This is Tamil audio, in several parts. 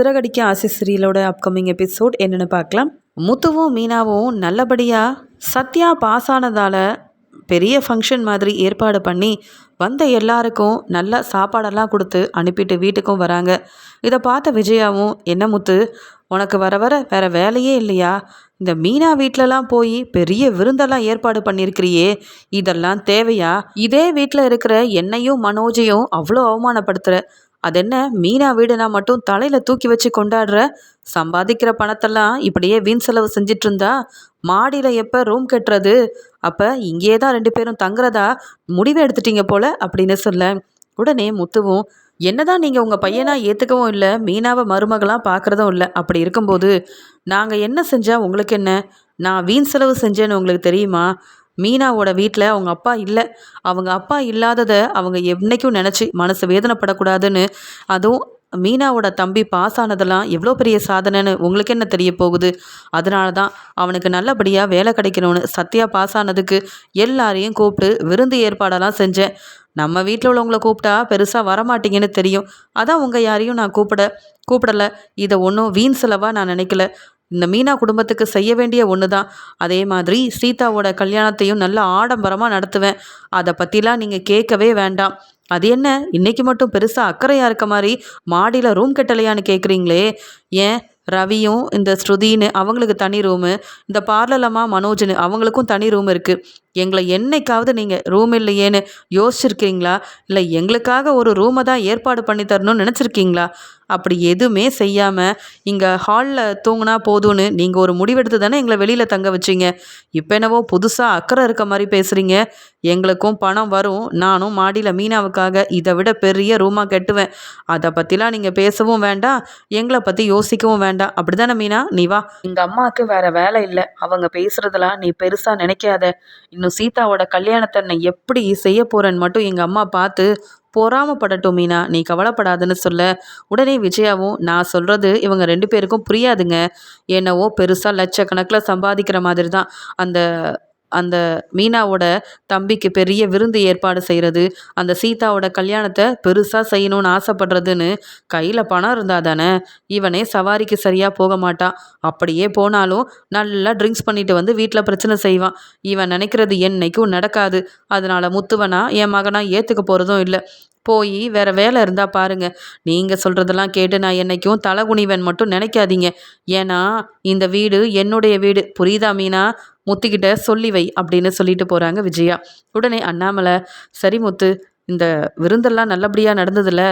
சிறகடிக்க ஆசை சீரியலோட அப்கமிங் எபிசோட் என்னென்னு பார்க்கலாம். முத்துவும் மீனாவும் நல்லபடியாக சத்யா பாஸ் ஆனதால் பெரிய ஃபங்க்ஷன் மாதிரி ஏற்பாடு பண்ணி வந்த எல்லாருக்கும் நல்ல சாப்பாடெல்லாம் கொடுத்து அனுப்பிட்டு வீட்டுக்கும் வராங்க. இதை பார்த்த விஜயாவும், என்ன முத்து, உனக்கு வர வர வேறு வேலையே இல்லையா? இந்த மீனா வீட்டிலலாம் போய் பெரிய விருந்தெல்லாம் ஏற்பாடு பண்ணியிருக்கிறியே, இதெல்லாம் தேவையா? இதே வீட்டில் இருக்கிற என்னையும் மனோஜையும் அவ்வளோ அவமானப்படுத்துகிற. அதென்ன மீனா வீடுனா மட்டும் தலையில் தூக்கி வச்சு கொண்டாடுற? சம்பாதிக்கிற பணத்தெல்லாம் இப்படியே வீண் செலவு செஞ்சிட்டு இருந்தா மாடியில் எப்போ ரூம் கட்டுறது? அப்போ இங்கேயே தான் 2 பேரும் தங்குறதா முடிவு எடுத்துட்டீங்க போல அப்படின்னு சொல்ல, உடனே முத்துவும், என்னதான் நீங்கள் உங்கள் பையனா ஏற்றுக்கவும் இல்லை, மீனாவை மருமகளாக பார்க்குறதும் இல்லை. அப்படி இருக்கும்போது நாங்கள் என்ன செஞ்சால் உங்களுக்கு என்ன? நான் வீண் செலவு செஞ்சேன்னு உங்களுக்கு தெரியுமா? மீனாவோட வீட்டில் அவங்க அப்பா இல்லை. அவங்க அப்பா இல்லாததை அவங்க என்றைக்கும் நினச்சி மனசு வேதனைப்படக்கூடாதுன்னு, அதுவும் மீனாவோட தம்பி பாஸ் ஆனதெல்லாம் எவ்வளோ பெரிய சாதனைன்னு உங்களுக்கு என்ன தெரிய போகுது? அதனால தான் அவனுக்கு நல்லபடியாக வேலை கிடைக்கணும்னு சத்யா பாஸ் ஆனதுக்கு எல்லாரையும் கூப்பிட்டு விருந்து ஏற்பாடெல்லாம் செஞ்சேன். நம்ம வீட்டில் உள்ளவங்கள கூப்பிட்டா பெருசாக வரமாட்டீங்கன்னு தெரியும். அதான் உங்கள் யாரையும் நான் கூப்பிடலை. இதை ஒன்றும் வீண் செலவாக நான் நினைக்கல. இந்த மீனா குடும்பத்துக்கு செய்ய வேண்டிய ஒன்று தான். அதே மாதிரி சீதாவோட கல்யாணத்தையும் நல்ல ஆடம்பரமாக நடத்துவேன். அதை பற்றிலாம் நீங்கள் கேட்கவே வேண்டாம். அது என்ன இன்னைக்கு மட்டும் பெருசாக அக்கறையாக இருக்க மாதிரி மாடியில் ரூம் கட்டலையான்னு கேட்குறீங்களே? ஏன் ரவியும் இந்த ஸ்ருதின்னு அவங்களுக்கு தனி ரூமு, இந்த பார்லலம்மா மனோஜ்னு அவங்களுக்கும் தனி ரூம் இருக்குது. எங்களை என்னைக்காவது நீங்கள் ரூம் இல்லையேன்னு யோசிச்சிருக்கீங்களா? இல்லை எங்களுக்காக ஒரு ரூமை தான் ஏற்பாடு பண்ணி தரணும்னு நினச்சிருக்கீங்களா? அப்படி எதுவுமே செய்யாமல் இங்கே ஹாலில் தூங்கினா போதும்னு நீங்கள் ஒரு முடிவெடுத்து தானே எங்களை வெளியில் தங்க வச்சிங்க. இப்போ என்னவோ புதுசாக அக்கறை இருக்க மாதிரி பேசுகிறீங்க. எங்களுக்கும் பணம் வரும். நானும் மாடியில் மீனாவுக்காக இதை விட பெரிய ரூமாக கட்டுவேன். அதை பற்றிலாம் நீங்கள் பேசவும் வேண்டாம், எங்களை பற்றி யோசிக்கவும் வேண்டாம். அப்படி தானே மீனா? நீ வா. எங்கள் அம்மாவுக்கு வேறு வேலை இல்லை. அவங்க பேசுகிறதெல்லாம் நீ பெருசாக நினைக்காத. இன்னும் சீதாவோட கல்யாணத்தை நான் எப்படி செய்ய போகிறேன்னு மட்டும் எங்கள் அம்மா பார்த்து பொறாமப்படட்டும் மீனா, நீ கவலைப்படாதுன்னு சொல்ல, உடனே விஜயாவும், நான் சொல்கிறது இவங்க 2 பேருக்கும் புரியாதுங்க. என்னவோ பெருசாக லட்சக்கணக்கில் சம்பாதிக்கிற மாதிரி தான் அந்த அந்த மீனாவோட தம்பிக்கு பெரிய விருந்து ஏற்பாடு செய்கிறது, அந்த சீதாவோட கல்யாணத்தை பெருசாக செய்யணும்னு ஆசைப்படுறதுன்னு கையில் பணம் இருந்தால் தானே. இவனே சவாரிக்கு சரியாக போக மாட்டான். அப்படியே போனாலும் நல்லா ட்ரிங்க்ஸ் பண்ணிட்டு வந்து வீட்டில் பிரச்சனை செய்வான். இவன் நினைக்கிறது என்னைக்கும் நடக்காது. அதனால் முத்துவனா என் மகனா ஏற்றுக்க போகிறதும் இல்லை. போய் வேறு வேலை இருந்தால் பாருங்கள். நீங்கள் சொல்கிறதெல்லாம் கேட்டு நான் என்றைக்கும் தலகுனிவன் மட்டும் நினைக்காதீங்க. ஏன்னா இந்த வீடு என்னுடைய வீடு, புரியுதா மீனா? முத்துக்கிட்ட சொல்லி வை அப்படின்னு சொல்லிட்டு போகிறாங்க விஜயா. உடனே அண்ணாமலை, சரி முத்து, இந்த விருந்தெல்லாம் நல்லபடியாக நடந்ததில்ல?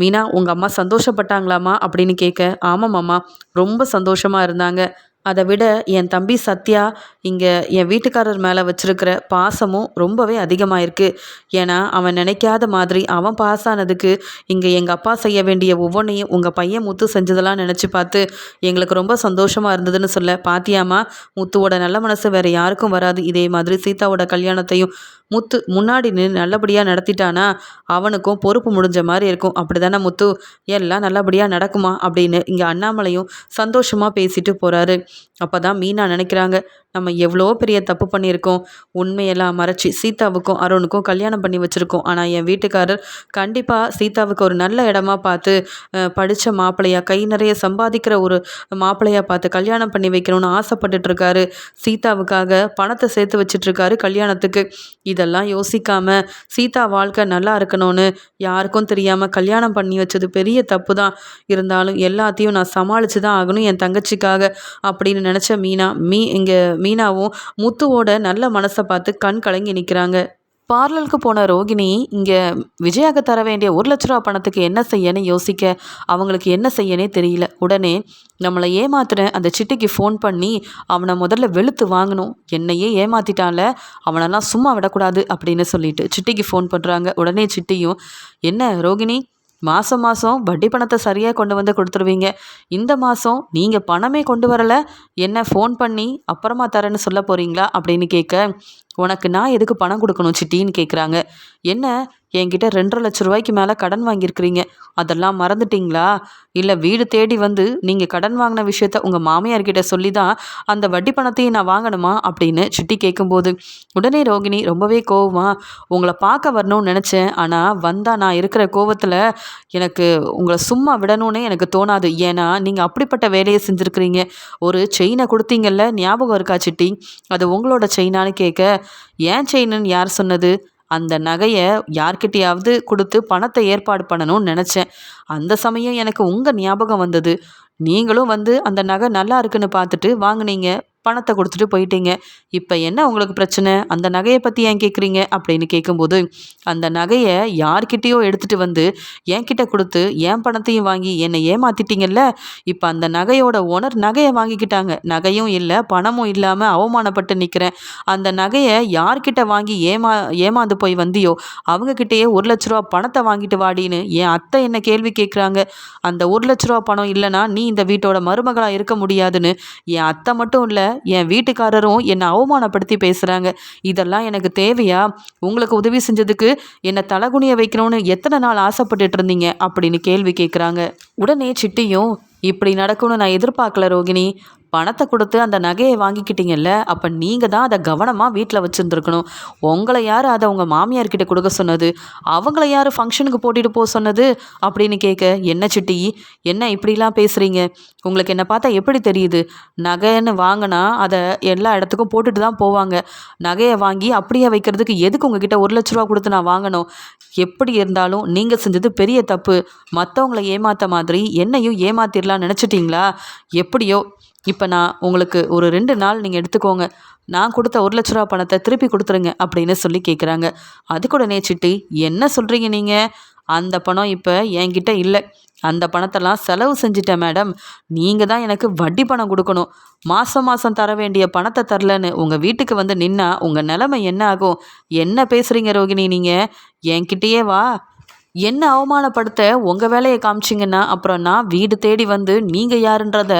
மீனா, உங்கள் அம்மா சந்தோஷப்பட்டாங்களாம்மா அப்படின்னு கேட்க, ஆமாம் அம்மா, ரொம்ப சந்தோஷமாக இருந்தாங்க. அதை விட என் தம்பி சத்யா இங்கே என் வீட்டுக்காரர் மேலே வச்சுருக்கிற பாசமும் ரொம்பவே அதிகமாயிருக்கு. ஏன்னா அவன் நினைக்காத மாதிரி அவன் பாஸ் ஆனதுக்கு இங்கே எங்கள் அப்பா செய்ய வேண்டிய ஒவ்வொன்றையும் உங்கள் பையன் முத்து செஞ்சதெல்லாம் நினச்சி பார்த்து எங்களுக்கு ரொம்ப சந்தோஷமாக இருந்ததுன்னு சொல்ல, பாத்தியாமா, முத்துவோட நல்ல மனசு வேறு யாருக்கும் வராது. இதே மாதிரி சீதாவோட கல்யாணத்தையும் முத்து முன்னாடி நின்று நல்லபடியாக நடத்திட்டானா அவனுக்கும் பொறுப்பு முடிஞ்ச மாதிரி இருக்கும். அப்படி தானே முத்து? எல்லாம் நல்லபடியாக நடக்குமா அப்படின்னு இங்கே அண்ணாமலையும் சந்தோஷமாக பேசிட்டு போகிறாரு. அப்போ தான் மீனா நினைக்கிறாங்க, நம்ம எவ்வளோ பெரிய தப்பு பண்ணியிருக்கோம். உண்மையெல்லாம் மறைச்சி சீதாவுக்கும் அருணுக்கும் கல்யாணம் பண்ணி வச்சுருக்கோம். ஆனால் என் வீட்டுக்காரர் கண்டிப்பாக சீதாவுக்கு ஒரு நல்ல இடமா பார்த்து படித்த மாப்பிள்ளையாக கை நிறைய சம்பாதிக்கிற ஒரு மாப்பிள்ளையாக பார்த்து கல்யாணம் பண்ணி வைக்கணும்னு ஆசைப்பட்டுட்ருக்காரு. சீதாவுக்காக பணத்தை சேர்த்து வச்சிட்ருக்காரு கல்யாணத்துக்கு. இதெல்லாம் யோசிக்காமல் சீதா வாழ்க்கை நல்லா இருக்கணும்னு யாருக்கும் தெரியாமல் கல்யாணம் பண்ணி வச்சது பெரிய தப்பு தான். இருந்தாலும் எல்லாத்தையும் நான் சமாளித்து தான் ஆகணும் என் தங்கச்சிக்காக அப்படின்னு நினச்ச இங்கே மீனாவும் முத்துவோட நல்ல மனசை பார்த்து கண் கலங்கி நிற்கிறாங்க. பார்லருக்கு போன ரோகிணி இங்கே விஜயாவுக்கு தர வேண்டிய 1 லட்ச ரூபா பணத்துக்கு என்ன செய்யன்னு யோசிக்க அவங்களுக்கு என்ன செய்யனே தெரியல. உடனே நம்மளை ஏமாத்துற அந்த சிட்டிக்கு ஃபோன் பண்ணி அவனை முதல்ல வெளுத்து வாங்கணும். என்னையே ஏமாத்திட்டான்ல, அவனெல்லாம் சும்மா விடக்கூடாது அப்படின்னு சொல்லிட்டு சிட்டிக்கு ஃபோன் பண்ணுறாங்க. உடனே சிட்டியும், என்ன ரோகிணி, மாதம் வட்டி பணத்தை சரியாக கொண்டு வந்து கொடுத்துருவீங்க. இந்த மாதம் நீங்கள் பணமே கொண்டு வரலை, என்ன ஃபோன் பண்ணி அப்புறமா தரேன்னு சொல்ல போகிறீங்களா அப்படின்னு கேட்க, உனக்கு நான் எதுக்கு பணம் கொடுக்கணும் சிட்டின்னு கேட்குறாங்க. என்ன, என்கிட்ட 2,50,000 மேலே கடன் வாங்கியிருக்கிறீங்க, அதெல்லாம் மறந்துட்டீங்களா? இல்லை வீடு தேடி வந்து நீங்கள் கடன் வாங்கின விஷயத்த உங்கள் மாமியார்கிட்ட சொல்லி தான் அந்த வட்டி பணத்தையும் நான் வாங்கணுமா அப்படின்னு சிட்டி கேட்கும்போது உடனே ரோகிணி ரொம்பவே கோவமா, உங்களை பார்க்க வரணும்னு நினச்சேன், ஆனால் வந்தால் நான் இருக்கிற கோவத்தில் எனக்கு உங்களை சும்மா விடணும்னே எனக்கு தோணாது. ஏன்னா நீங்கள் அப்படிப்பட்ட வேலையை செஞ்சுருக்கிறீங்க. ஒரு செயினை கொடுத்தீங்கல்ல, ஞாபகம் இருக்கா சிட்டி? அது உங்களோட செயினான்னு கேட்க, ஏன் செயினுன்னு யார் சொன்னது? அந்த நகையை யார்கிட்டயாவது கொடுத்து பணத்தை ஏற்பாடு பண்ணணும்னு நினச்சேன். அந்த சமயம் எனக்கு உங்கள் ஞாபகம் வந்தது. நீங்களும் வந்து அந்த நகை நல்லா இருக்குன்னு பார்த்துட்டு வாங்குனீங்க, பணத்தை கொடுத்துட்டு போயிட்டீங்க. இப்போ என்ன உங்களுக்கு பிரச்சனை? அந்த நகையை பற்றி ஏன் கேட்குறீங்க அப்படின்னு கேட்கும்போது, அந்த நகையை யார்கிட்டயோ எடுத்துகிட்டு வந்து என்கிட்ட கொடுத்து என் பணத்தையும் வாங்கி என்னை ஏமாத்திட்டீங்கல்ல. இப்போ அந்த நகையோட ஓனர் நகையை வாங்கிக்கிட்டாங்க. நகையும் இல்லை, பணமும் இல்லாமல் அவமானப்பட்டு நிற்கிறேன். அந்த நகையை யார்கிட்ட வாங்கி ஏமாந்து போய் வந்தியோ அவங்கக்கிட்டேயே 1,00,000 பணத்தை வாங்கிட்டு வாடின்னு என் அத்தை என்ன கேள்வி கேட்குறாங்க. அந்த 1,00,000 பணம் இல்லைனா நீ இந்த வீட்டோட மருமகளாக இருக்க முடியாதுன்னு என் அத்தை மட்டும் இல்லை, என் வீட்டுக்காரரும் என்னை அவமானப்படுத்தி பேசுகிறாங்க. இதெல்லாம் எனக்கு தேவையா? உங்களுக்கு உதவி செஞ்சதுக்கு என்னை தலகுனிய வைக்கணும்னு எத்தனை நாள் ஆசைப்பட்டுட்டு இருந்தீங்க அப்படின்னு கேள்வி கேட்குறாங்க. உடனே சிட்டியும், இப்படி நடக்கும்னு நான் எதிர்பார்க்கல ரோகிணி. பணத்தை கொடுத்து அந்த நகையை வாங்கிக்கிட்டீங்கல்ல, அப்போ நீங்கள் தான் அதை கவனமாக வீட்டில் வச்சுருந்துருக்கணும். உங்களை யார் அதை உங்கள் மாமியார்கிட்ட கொடுக்க சொன்னது? அவங்கள யார் ஃபங்க்ஷனுக்கு போட்டிட்டு போக சொன்னது அப்படின்னு கேட்க, என்ன சிட்டி, என்ன இப்படிலாம் பேசுகிறீங்க? உங்களுக்கு என்னை பார்த்தா எப்படி தெரியுது? நகைன்னு வாங்கினா அதை எல்லா இடத்துக்கும் போட்டுட்டு தான் போவாங்க. நகையை வாங்கி அப்படியே வைக்கிறதுக்கு எதுக்கு உங்ககிட்ட 1,00,000 கொடுத்து நான் வாங்கணும்? எப்படி இருந்தாலும் நீங்கள் செஞ்சது பெரிய தப்பு. மற்றவங்கள ஏமாத்த மாதிரி என்னையும் ஏமாத்திடலாம் நினச்சிட்டிங்களா? எப்படியோ இப்போ நான் உங்களுக்கு ஒரு 2 நாள் நீங்கள் எடுத்துக்கோங்க, நான் கொடுத்த 1,00,000 பணத்தை திருப்பி கொடுத்துருங்க அப்படின்னு சொல்லி கேட்குறாங்க. அதுக்கூடனே சிட்டி, என்ன சொல்கிறீங்க நீங்கள்? அந்த பணம் இப்போ என்கிட்ட இல்லை. அந்த பணத்தெல்லாம் செலவு செஞ்சிட்டேன் மேடம். நீங்கள் தான் எனக்கு வட்டி பணம் கொடுக்கணும். மாதம் மாதம் தர வேண்டிய பணத்தை தரலன்னு உங்கள் வீட்டுக்கு வந்து நின்னா உங்கள் நிலைமை என்ன ஆகும்? என்ன பேசுகிறீங்க ரோகிணி நீங்கள்? என்கிட்டயே வா. என்ன அவமானப்படுத்த உங்கள் வேலையை காமிச்சிங்கன்னா அப்புறம் நான் வீடு தேடி வந்து நீங்கள் யாருன்றத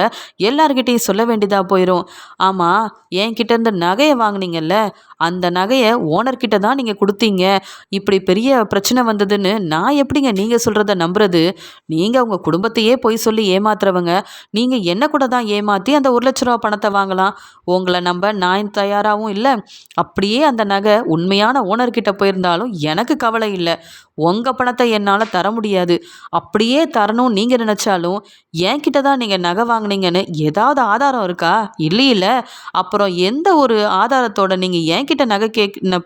எல்லார்கிட்டையும் சொல்ல வேண்டியதாக போயிடும். ஆமாம், என்கிட்ட இருந்து நகையை வாங்கினீங்கல்ல, அந்த நகையை ஓனர்கிட்ட தான் நீங்கள் கொடுத்தீங்க. இப்படி பெரிய பிரச்சனை வந்ததுன்னு நான் எப்படிங்க நீங்கள் சொல்கிறத நம்புறது? நீங்கள் உங்கள் குடும்பத்தையே போய் சொல்லி ஏமாத்துறவங்க. நீங்கள் என்ன கூட தான் ஏமாற்றி அந்த 1,00,000 பணத்தை வாங்கலாம். உங்களை நம்ப நான் தயாராகவும் இல்லை. அப்படியே அந்த நகை உண்மையான ஓனர்கிட்ட போயிருந்தாலும் எனக்கு கவலை இல்லை. உங்கள் பணத்தை என்னால் தர முடியாது. அப்படியே தரணும்னு நீங்கள் நினச்சாலும் என்கிட்ட தான் நீங்கள் நகை வாங்கினீங்கன்னு ஏதாவது ஆதாரம் இருக்கா? இல்லையில்ல. அப்புறம் எந்த ஒரு ஆதாரத்தோட நீங்கள் என்கிட்ட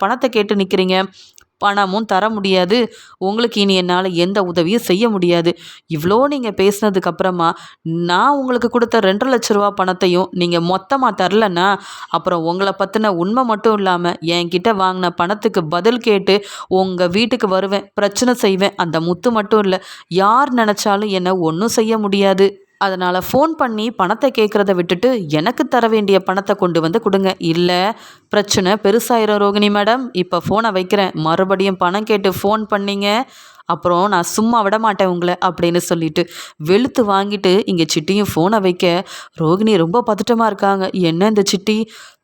பணத்தை கேட்டு நிற்கிறீங்க? பணமும் தர முடியாது. உங்களுக்கு இனி என்னால் எந்த உதவியும் செய்ய முடியாது. இவ்வளோ நீங்கள் பேசினதுக்கப்புறமா நான் உங்களுக்கு கொடுத்த 2,50,000 பணத்தையும் நீங்கள் மொத்தமாக தரலன்னா அப்புறம் உங்களை பற்றின உண்மை மட்டும் இல்லாமல் என்கிட்ட வாங்கின பணத்துக்கு பதில் கேட்டு உங்கள் வீட்டுக்கு வருவேன், பிரச்சனை செய்வேன். அந்த முத்து மட்டும் இல்லை, யார் நினச்சாலும் என்னை ஒன்றும் செய்ய முடியாது. அதனால் ஃபோன் பண்ணி பணத்தை கேட்குறத விட்டுட்டு எனக்கு தர வேண்டிய பணத்தை கொண்டு வந்து கொடுங்க. இல்லை பிரச்சனை பெருசாயிரும் ரோகிணி மேடம். இப்போ ஃபோனை வைக்கிறேன். மறுபடியும் பணம் கேட்டு ஃபோன் பண்ணீங்க அப்புறம் நான் சும்மா விட மாட்டேன் உங்களை அப்படின்னு சொல்லிட்டு வெளுத்து வாங்கிட்டு இங்கே சிட்டியும் ஃபோனை வைக்க ரோகிணி ரொம்ப பதட்டமாக இருக்காங்க. என்ன இந்த சிட்டி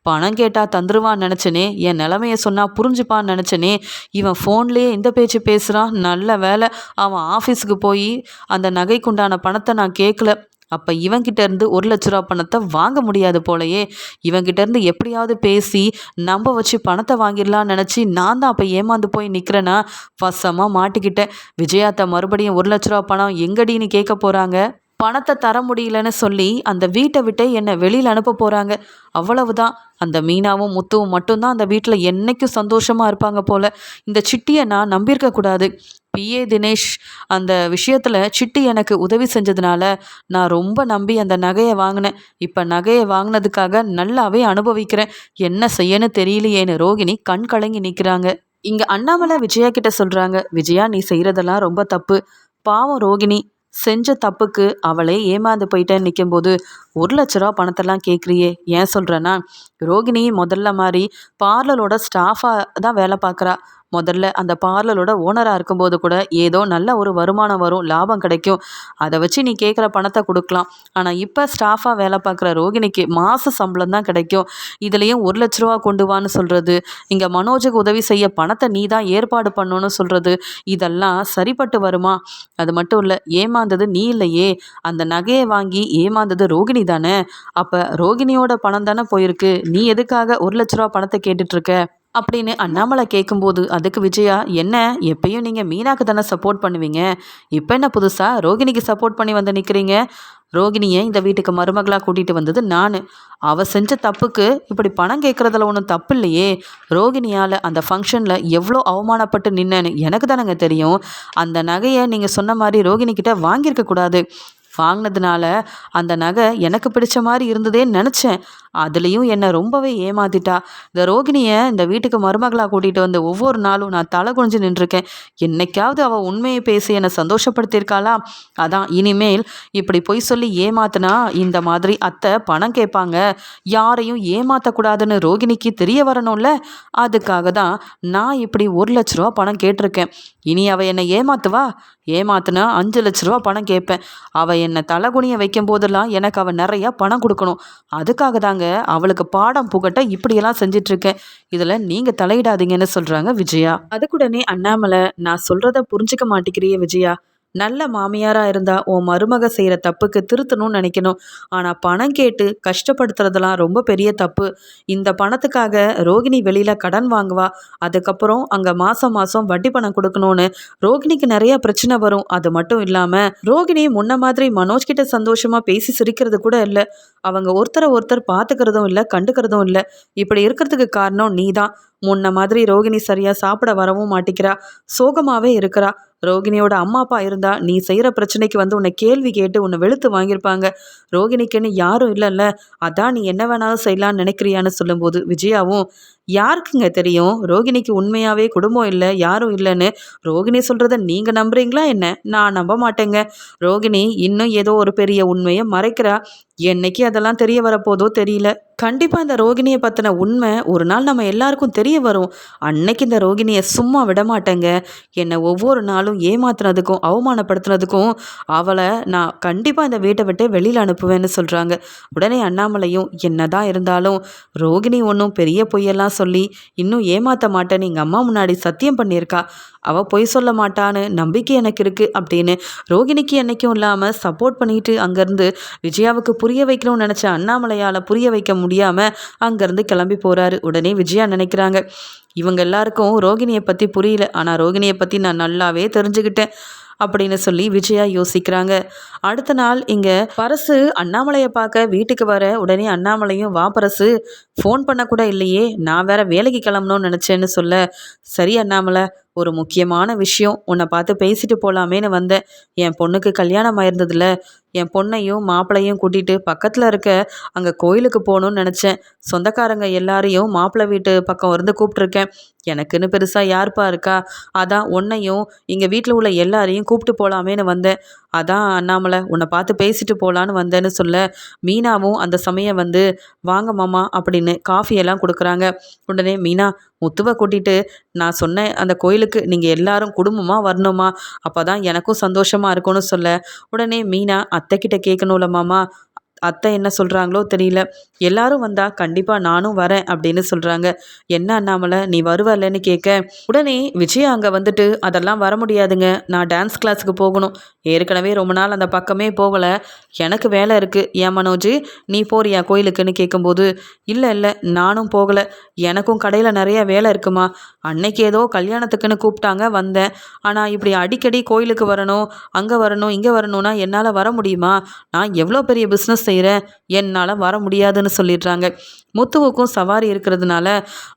பணம் கேட்டால் தந்துருவான்னு நினச்சனே, என் நிலமைய சொன்னால் புரிஞ்சுப்பான்னு நினச்சனே, இவன் ஃபோன்லேயே இந்த பேச்சு பேசுகிறான். நல்ல வேலை அவன் ஆஃபீஸுக்கு போய் அந்த நகைக்குண்டான பணத்தை நான் கேட்கல. அப்போ இவங்கிட்ட இருந்து 1,00,000 பணத்தை வாங்க முடியாது போலையே. இவங்கிட்ட இருந்து எப்படியாவது பேசி நம்ப வச்சு பணத்தை வாங்கிடலான்னு நினச்சி நான் தான் அப்போ ஏமாந்து போய் நிற்கிறேன்னா வசமாக மாட்டிக்கிட்டேன். விஜயாத்தை மறுபடியும் 1,00,000 பணம் எங்கடின்னு கேட்க போகிறாங்க. பணத்தை தர முடியலன்னு சொல்லி அந்த வீட்டை விட்டு என்னை வெளியில் அனுப்ப போகிறாங்க. அவ்வளவுதான். அந்த மீனாவும் முத்துவும் மட்டும்தான் அந்த வீட்டில் என்றைக்கும் சந்தோஷமாக இருப்பாங்க போல். இந்த சிட்டியை நான் நம்பியிருக்கக்கூடாது. பிஏ தினேஷ் அந்த விஷயத்தில் சிட்டி எனக்கு உதவி செஞ்சதுனால நான் ரொம்ப நம்பி அந்த நகையை வாங்கினேன். இப்போ நகையை வாங்கினதுக்காக நல்லாவே அனுபவிக்கிறேன். என்ன செய்யன்னு தெரியலையேன்னு ரோகிணி கண் கலங்கி நிற்கிறாங்க. இங்கே அண்ணாமலை விஜயா கிட்ட சொல்கிறாங்க, விஜயா நீ செய்கிறதெல்லாம் ரொம்ப தப்பு. பாவம் ரோகிணி செஞ்ச தப்புக்கு அவளே ஏமாந்து போயிட்டேன்னு நிற்கும்போது 1,00,000 பணத்தெல்லாம் கேட்குறியே ஏன் சொல்கிறேன்னா, ரோகிணி முதல்ல மாதிரி பார்லரோட ஸ்டாஃபாக தான் வேலை பார்க்குறா. முதல்ல அந்த பார்லரோட ஓனராக இருக்கும்போது கூட ஏதோ நல்ல ஒரு வருமானம் வரும், லாபம் கிடைக்கும். அதை வச்சு நீ கேட்குற பணத்தை கொடுக்கலாம். ஆனால் இப்போ ஸ்டாஃபாக வேலை பார்க்குற ரோகிணிக்கு மாத சம்பளம் தான் கிடைக்கும். இதுலேயும் 1,00,000 கொண்டு வான்னு சொல்கிறது, இங்கே மனோஜுக்கு உதவி செய்ய பணத்தை நீ தான் ஏற்பாடு பண்ணணும்னு சொல்கிறது, இதெல்லாம் சரிப்பட்டு வருமா? அது மட்டும் இல்லை, ஏமாந்தது நீ இல்லையே, அந்த நகையை வாங்கி ஏமாந்தது ரோகிணி தானே. அப்போ ரோகிணியோட பணம் தானே போயிருக்கு, நீ எதுக்காக 1,00,000 பணத்தை கேட்டுட்ருக்க அப்படின்னு அண்ணாமலை கேட்கும்போது, அதுக்கு விஜயா, என்ன எப்பயும் நீங்கள் மீனாக்கு தானே சப்போர்ட் பண்ணுவீங்க, இப்போ என்ன புதுசாக ரோகிணிக்கு சப்போர்ட் பண்ணி வந்து நிற்கிறீங்க? ரோகிணியை இந்த வீட்டுக்கு மருமகளாக கூட்டிகிட்டு வந்தது நான். அவள் செஞ்ச தப்புக்கு இப்படி பணம் கேட்குறதுல ஒன்றும் தப்பு இல்லையே. ரோகிணியால் அந்த ஃபங்க்ஷனில் எவ்வளோ அவமானப்பட்டு நின்னேன்னு எனக்கு தானேங்க தெரியும். அந்த நகையை நீங்கள் சொன்ன மாதிரி ரோகிணிக்கிட்ட வாங்கியிருக்கக்கூடாது. வாங்கினதுனால அந்த நகை எனக்கு பிடிச்ச மாதிரி இருந்ததேன்னு நினச்சேன். அதுலேயும் என்னை ரொம்பவே ஏமாத்திட்டா. இந்த ரோகிணியை இந்த வீட்டுக்கு மருமகளாக கூட்டிகிட்டு வந்து ஒவ்வொரு நாளும் நான் தலை குனிஞ்சு நின்றுருக்கேன். என்னைக்காவது அவள் உண்மையை பேசி என்னை சந்தோஷப்படுத்தியிருக்காளா? அதான் இனிமேல் இப்படி பொய் சொல்லி ஏமாத்தினா இந்த மாதிரி அத்தை பணம் கேட்பாங்க, யாரையும் ஏமாற்றக்கூடாதுன்னு ரோகிணிக்கு தெரிய வரணும்ல. அதுக்காக தான் நான் இப்படி 1,00,000 பணம் கேட்டிருக்கேன். இனி அவள் என்னை ஏமாத்துவா? ஏமாத்துனா 5,00,000 பணம் கேட்பேன். அவள் என்னை தலைகுனிய வைக்கும் போதெல்லாம் எனக்கு அவள் நிறையா பணம் கொடுக்கணும். அதுக்காக தாங்க அவளுக்கு பாடம் புகட்ட இப்படியெல்லாம் செஞ்சிட்ருக்கேன். இதில் நீங்கள் தலையிடாதீங்கன்னு சொல்கிறாங்க விஜயா. அதுக்குடனே அண்ணாமலை, நான் சொல்கிறத புரிஞ்சுக்க மாட்டேங்கிறியே விஜயா. நல்ல மாமியாராக இருந்தால் உன் மருமக செய்கிற தப்புக்கு திருத்தணும்னு நினைக்கணும். ஆனால் பணம் கேட்டு கஷ்டப்படுத்துறதெல்லாம் ரொம்ப பெரிய தப்பு. இந்த பணத்துக்காக ரோகிணி வெளியில் கடன் வாங்குவா. அதுக்கப்புறம் அங்கே மாதம் மாதம் வட்டி பணம் கொடுக்கணும்னு ரோகிணிக்கு நிறைய பிரச்சனை வரும். அது மட்டும் இல்லாமல் ரோகிணி முன்ன மாதிரி மனோஜ் கிட்ட சந்தோஷமாக பேசி சிரிக்கிறது கூட இல்லை. அவங்க ஒருத்தரை ஒருத்தர் பார்த்துக்கிறதும் இல்லை, கண்டுக்கிறதும் இல்லை. இப்படி இருக்கிறதுக்கு காரணம் நீ தான். முன்ன மாதிரி ரோகிணி சரியாக சாப்பிட வரவும் மாட்டிக்கிறா, சோகமாகவே இருக்கிறா. ரோகிணியோட அம்மா அப்பா இருந்தா நீ செய்கிற பிரச்சனைக்கு வந்து உன்னை கேள்வி கேட்டு உன்னை வெளுத்து வாங்கியிருப்பாங்க. ரோகிணிக்குன்னு யாரும் இல்லைல்ல, அதான் நீ என்ன வேணாலும் செய்யலான்னு நினைக்கிறியான்னு சொல்லும்போது விஜயாவும், யாருக்குங்க தெரியும் ரோகிணிக்கு உண்மையாகவே குடும்பம் இல்லை, யாரும் இல்லைன்னு. ரோகிணி சொல்கிறத நீங்கள் நம்புறீங்களா என்ன? நான் நம்ப மாட்டேங்க. ரோகிணி இன்னும் ஏதோ ஒரு பெரிய உண்மையை மறைக்கிறா. என்னைக்கு அதெல்லாம் தெரிய வரப்போதோ தெரியல. கண்டிப்பாக இந்த ரோகிணியை பற்றின உண்மை ஒரு நாள் நம்ம எல்லாருக்கும் தெரிய வரும். அன்னைக்கு இந்த ரோகிணியை சும்மா விட மாட்டேங்க. என்னை ஒவ்வொரு நாளும் ஏமாத்துனதுக்கும் அவமானப்படுத்துனதுக்கும் அவளை நான் கண்டிப்பாக இந்த வீட்டை விட்டு வெளியில் அனுப்புவேன்னு சொல்கிறாங்க. உடனே அண்ணாமலையும், என்னதான் இருந்தாலும் ரோகிணி ஒன்றும் பெரிய பொய்யெல்லாம் சொல்லி இன்னும் ஏமாற்ற மாட்டேன்னு எங்கள் அம்மா முன்னாடி சத்தியம் பண்ணியிருக்கா. அவள் பொய் சொல்ல மாட்டான்னு நம்பிக்கை எனக்கு இருக்குது அப்படின்னு ரோகிணிக்கு என்றைக்கும் இல்லாமல் சப்போர்ட் பண்ணிட்டு அங்கேருந்து விஜயாவுக்கு புரிய வைக்கணும்னு நினச்ச அண்ணாமலையால் புரிய வைக்க முடியாமல் அங்கேருந்து கிளம்பி போகிறாரு. உடனே விஜயா நினைக்கிறாங்க, இவங்க எல்லாருக்கும் ரோகிணியை பற்றி புரியல, ஆனால் ரோகிணியை பற்றி நான் நல்லாவே தெரிஞ்சுக்கிட்டேன் அப்படின்னு சொல்லி விஜயா யோசிக்கிறாங்க. அடுத்த நாள் இங்கே பரசு அண்ணாமலையை பார்க்க வீட்டுக்கு வர, உடனே அண்ணாமலையும், வா பரசு, ஃபோன் பண்ணக்கூட இல்லையே, நான் வேற வேலைக்கு கிளம்பணும்னு நினச்சேன்னு சொல்ல, சரி அண்ணாமலை, ஒரு முக்கியமான விஷயம் உன்னை பார்த்து பேசிட்டு போகலாமேன்னு வந்தேன். என் பொண்ணுக்கு கல்யாணம் ஆயிருந்ததில்ல, என் பொண்ணையும் மாப்பிள்ளையும் கூட்டிகிட்டு பக்கத்தில் இருக்க அங்கே கோயிலுக்கு போகணுன்னு நினச்சேன். சொந்தக்காரங்க எல்லாரையும் மாப்பிள்ளை வீட்டு பக்கம் இருந்து கூப்பிட்ருக்கேன். எனக்குன்னு பெருசாக யாருப்பா இருக்கா? அதான் உன்னையும் இங்கே வீட்டில் உள்ள எல்லாரையும் கூப்பிட்டு போகலாமேன்னு வந்தேன். அதான் அண்ணாமலை, உன்னை பார்த்து பேசிட்டு போகலான்னு வந்தேன்னு சொல்ல, மீனாவும் அந்த சமயம் வந்து, வாங்க மாமா அப்படின்னு காஃபியெல்லாம் கொடுக்குறாங்க. உடனே மீனா, முத்துவை கூட்டிகிட்டு நான் சொன்னேன் அந்த கோயிலுக்கு நீங்கள் எல்லாரும் குடும்பமாக வரணுமா, அப்போ தான் எனக்கும் சந்தோஷமாக இருக்கும்னு சொல்ல, உடனே மீனா, அத்தைக்கிட்ட கேட்கணும்ல மாமா, அத்தை என்ன சொல்கிறாங்களோ தெரியல, எல்லாரும் வந்தா கண்டிப்பாக நானும் வரேன் அப்படின்னு சொல்கிறாங்க. என்ன அண்ணாமலை, நீ வருவல்லன்னு கேட்க, உடனே விஜயா அங்கே வந்துட்டு, அதெல்லாம் வர முடியாதுங்க, நான் டான்ஸ் கிளாஸுக்கு போகணும், ஏற்கனவே ரொம்ப நாள் அந்த பக்கமே போகலை, எனக்கு வேலை இருக்குது. ஏன் மனோஜ், நீ போறியா கோயிலுக்குன்னு கேட்கும்போது, இல்லை இல்லை நானும் போகலை, எனக்கும் கடையில் நிறைய வேலை இருக்குமா, அன்னைக்கு ஏதோ கல்யாணத்துக்குன்னு கூப்பிட்டாங்க வந்தேன், ஆனால் இப்படி அடிக்கடி கோயிலுக்கு வரணும், அங்கே வரணும், இங்கே வரணும்னா என்னால் வர முடியுமா? நான் எவ்வளோ பெரிய பிஸ்னஸ் செய்கிறேன், என்னால் வர முடியாதுன்னு சொல்லிடுறாங்க. முத்துவுக்கும் சவாரி இருக்கிறதுனால,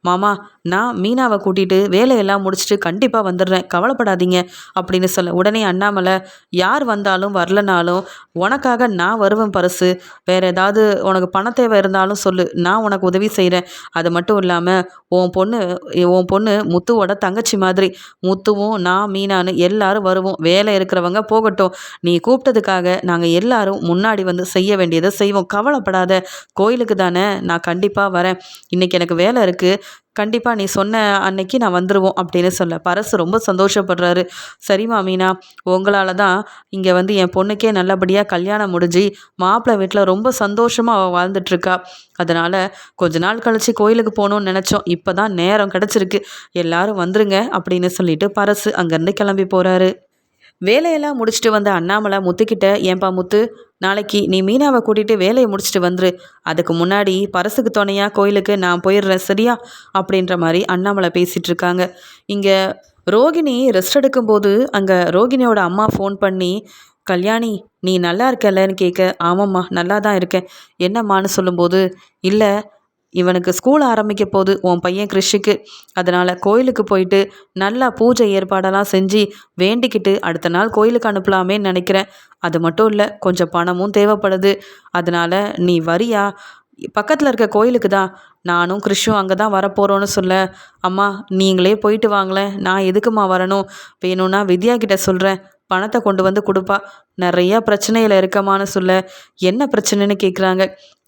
மாமா நான் மீனாவை கூட்டிகிட்டு வேலையெல்லாம் முடிச்சுட்டு கண்டிப்பாக வந்துடுறேன், கவலைப்படாதீங்க அப்படின்னு சொல்ல, உடனே அண்ணாமலை, யார் வந்தாலும் வரலனாலும் உனக்காக நான் வருவேன் பரசு, வேறு ஏதாவது உனக்கு பண தேவை இருந்தாலும் சொல்லு, நான் உனக்கு உதவி செய்கிறேன். அது மட்டும் இல்லாமல் உன் பொண்ணு முத்துவோட தங்கச்சி மாதிரி, முத்துவும் நான் மீனான்னு எல்லாரும் வருவோம், வேலை இருக்கிறவங்க போகட்டும், நீ கூப்பிட்டதுக்காக நாங்கள் எல்லாரும் முன்னாடி வந்து செய்ய வேண்டியது எதை செய்வோம், கவலைப்படாத. கோயிலுக்கு தானே, நான் கண்டிப்பாக வரேன். இன்றைக்கி எனக்கு வேலை இருக்குது, கண்டிப்பாக நீ சொன்ன அன்னைக்கு நான் வந்துடுவோம் அப்படின்னு சொல்ல பரசு ரொம்ப சந்தோஷப்படுறாரு. சரிம்மா மீனா, உங்களால் தான் இங்கே வந்து என் பொண்ணுக்கே நல்லபடியாக கல்யாணம் முடிஞ்சு மாப்பிள்ளை வீட்டில் ரொம்ப சந்தோஷமாக அவள் வாழ்ந்துட்டுருக்கா. அதனால் கொஞ்ச நாள் கழித்து கோயிலுக்கு போகணுன்னு நினச்சோம். இப்போ தான் நேரம் கிடச்சிருக்கு. எல்லாரும் வந்துருங்க அப்படின்னு சொல்லிட்டு பரசு அங்கேருந்து கிளம்பி போகிறாரு. வேலையெல்லாம் முடிச்சுட்டு வந்த அண்ணாமலை முத்துக்கிட்ட, ஏன்பா முத்து, நாளைக்கு நீ மீனாவை கூட்டிகிட்டு வேலையை முடிச்சுட்டு வந்துரு. அதுக்கு முன்னாடி பரசுக்கு துணையாக கோயிலுக்கு நான் போயிடுறேன், சரியா? அப்படின்ற மாதிரி அண்ணாமலை பேசிகிட்டு இருக்காங்க. இங்கே ரோகிணி ரெஸ்ட் எடுக்கும்போது அங்கே ரோகிணியோட அம்மா ஃபோன் பண்ணி, கல்யாணி நீ நல்லா இருக்கல்லன்னு கேட்க, ஆமாம்மா நல்லா தான் இருக்கேன், என்னம்மான்னு சொல்லும்போது, இல்லை இவனுக்கு ஸ்கூல் ஆரம்பிக்க போகுது உன் பையன் கிறிஷுக்கு, அதனால் கோயிலுக்கு போயிட்டு நல்லா பூஜை ஏற்பாடெல்லாம் செஞ்சு வேண்டிக்கிட்டு அடுத்த நாள் கோயிலுக்கு அனுப்பலாமேன்னு நினைக்கிறேன். அது மட்டும் இல்லை, கொஞ்சம் பணமும் தேவைப்படுது. அதனால் நீ வரியா? பக்கத்தில் இருக்க கோயிலுக்கு தான், நானும் கிறிஷும் அங்கே தான் வரப்போகிறோன்னு சொல்ல, அம்மா நீங்களே போயிட்டு வாங்களேன், நான் எதுக்குமா வரணும்? வேணும்னா வித்யா கிட்ட சொல்கிறேன், பணத்தை கொண்டு வந்து கொடுப்பா. நிறையா பிரச்சனையில் இருக்கமான்னு சொல்ல, என்ன பிரச்சனைன்னு கேட்குறாங்க.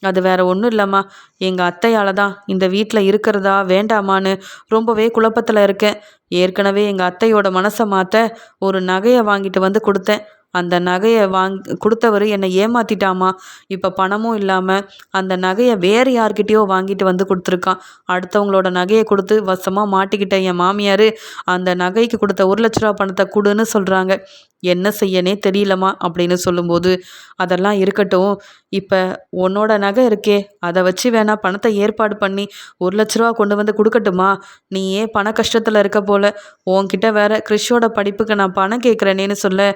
அது வேற ஒன்றும் இல்லைம்மா, எங்கள் அத்தையால் தான் இந்த வீட்டில் இருக்கிறதா வேண்டாமான்னு ரொம்பவே குழப்பத்தில் இருக்கேன். ஏற்கனவே எங்கள் அத்தையோட மனசை மாற்ற ஒரு நகையை வாங்கிட்டு வந்து கொடுத்தேன். அந்த நகையை கொடுத்தவர் என்னை ஏமாத்திட்டாமா. இப்போ பணமும் இல்லாமல் அந்த நகையை வேறு யார்கிட்டயோ வாங்கிட்டு வந்து கொடுத்துருக்கான். அடுத்தவங்களோட நகையை கொடுத்து வசமாக மாட்டிக்கிட்ட என் மாமியார் அந்த நகைக்கு கொடுத்த 1,00,000 பணத்தை கொடுன்னு சொல்கிறாங்க. என்ன செய்யனே தெரியலம்மா அப்படின்னு சொல்லும்போது, அதெல்லாம் இருக்கட்டும், இப்போ உன்னோட நகை இருக்கே அதை வச்சு வேணா பணத்தை ஏற்பாடு பண்ணி 1,00,000 கொண்டு வந்து கொடுக்கட்டுமா? நீ ஏன் பண கஷ்டத்தில் இருக்க போல, உன்கிட்ட வேற கிறிஷோட படிப்புக்கு நான் பணம் கேட்குறேனேன்னு சொல்ல,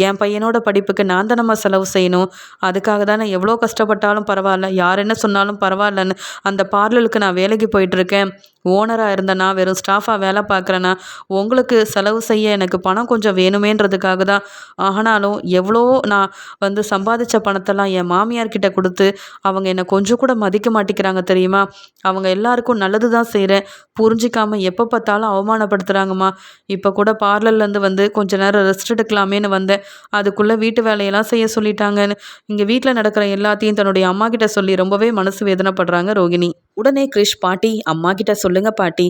என் பையனோட படிப்புக்கு நான் தானம்மா செலவு செய்யணும், அதுக்காக தானே எவ்வளோ கஷ்டப்பட்டாலும் பரவாயில்ல, யார் என்ன சொன்னாலும் பரவாயில்லன்னு அந்த பார்லருக்கு நான் வேலைக்கு போயிட்டுருக்கேன். ஓனராக இருந்தேனா, வெறும் ஸ்டாஃபாக வேலை பார்க்குறேன்னா, உங்களுக்கு செலவு செய்ய எனக்கு பணம் கொஞ்சம் வேணுமேன்றதுக்காக தான். ஆனாலும் எவ்வளோ நான் வந்து சம்பாதிச்ச பணத்தெல்லாம் என் மாமியார்கிட்ட கொடுத்து அவங்க என்னை கொஞ்சம் கூட மதிக்க மாட்டேங்கிறாங்க தெரியுமா? அவங்க எல்லாருக்கும் நல்லது தான் செய்கிறேன், புரிஞ்சிக்காமல் எப்போ பார்த்தாலும் அவமானப்படுத்துகிறாங்கம்மா. இப்போ கூட பார்லர்லேருந்து வந்து கொஞ்ச நேரம் ரெஸ்ட் எடுக்கலாமேன்னு வந்தேன், அதுக்குள்ளே வீட்டு வேலையெல்லாம் செய்ய சொல்லிட்டாங்கன்னு இங்கே வீட்டில் நடக்கிற எல்லாத்தையும் தன்னுடைய அம்மா கிட்ட சொல்லி ரொம்பவே மனசு வேதனைப்படுறாங்க ரோகிணி. உடனே கிறிஷ், பாட்டி அம்மா கிட்ட சொல்லுங்க பாட்டி,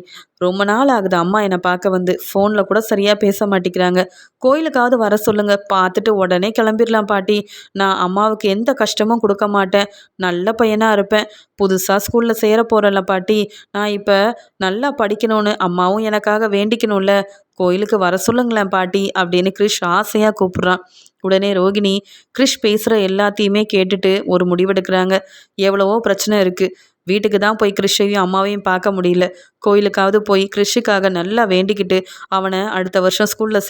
ரொம்ப நாள் ஆகுது அம்மா என்னை பார்க்க வந்து, ஃபோனில் கூட சரியாக பேச மாட்டேங்கிறாங்க, கோயிலுக்காவது வர சொல்லுங்க, பார்த்துட்டு உடனே கிளம்பிடலாம் பாட்டி. நான் அம்மாவுக்கு எந்த கஷ்டமும் கொடுக்க மாட்டேன், நல்ல பையனாக இருப்பேன். புதுசாக ஸ்கூலில் சேர போகிறேன்ல பாட்டி, நான் இப்போ நல்லா படிக்கணும்னு அம்மாவும் எனக்காக வேண்டிக்கணும்ல, கோயிலுக்கு வர சொல்லுங்களேன் பாட்டி அப்படின்னு கிறிஷ் ஆசையாக கூப்பிட்றான். உடனே ரோகிணி கிறிஷ் பேசுகிற எல்லாத்தையுமே கேட்டுட்டு ஒரு முடிவெடுக்கிறாங்க. எவ்வளவோ பிரச்சனை இருக்குது, வீட்டுக்கு தான் போய் கிறிஷையும் அம்மாவையும் பார்க்க முடியல, கோயிலுக்காவது போய் கிறிஷுக்காக நல்லா வேண்டிக்கிட்டு அவனை அடுத்த வருஷம் ஸ்கூலில்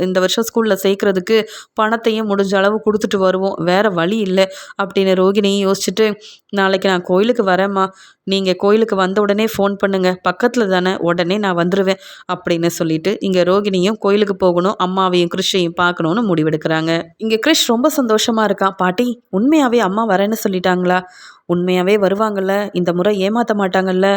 இந்த வருஷம் ஸ்கூலில் சேர்க்குறதுக்கு பணத்தையும் முடிஞ்ச அளவு கொடுத்துட்டு வருவோம், வேறு வழி இல்லை அப்படின்னு ரோகிணியும் யோசிச்சுட்டு, நாளைக்கு நான் கோயிலுக்கு வரேம்மா, நீங்கள் கோயிலுக்கு வந்த உடனே ஃபோன் பண்ணுங்கள், பக்கத்தில் தானே, உடனே நான் வந்துடுவேன் அப்படின்னு சொல்லிட்டு இங்கே ரோகிணியும் கோயிலுக்கு போகணும், அம்மாவையும் கிறிஷையும் பார்க்கணுன்னு முடிவெடுக்கிறாங்க. இங்கே கிறிஷ் ரொம்ப சந்தோஷமாக இருக்கான். பாட்டி உண்மையாகவே அம்மா வரேன்னு சொல்லிட்டாங்களா? உண்மையாகவே வருவாங்கள்ல, இந்த முறை ஏமாற்ற மாட்டாங்கல்ல?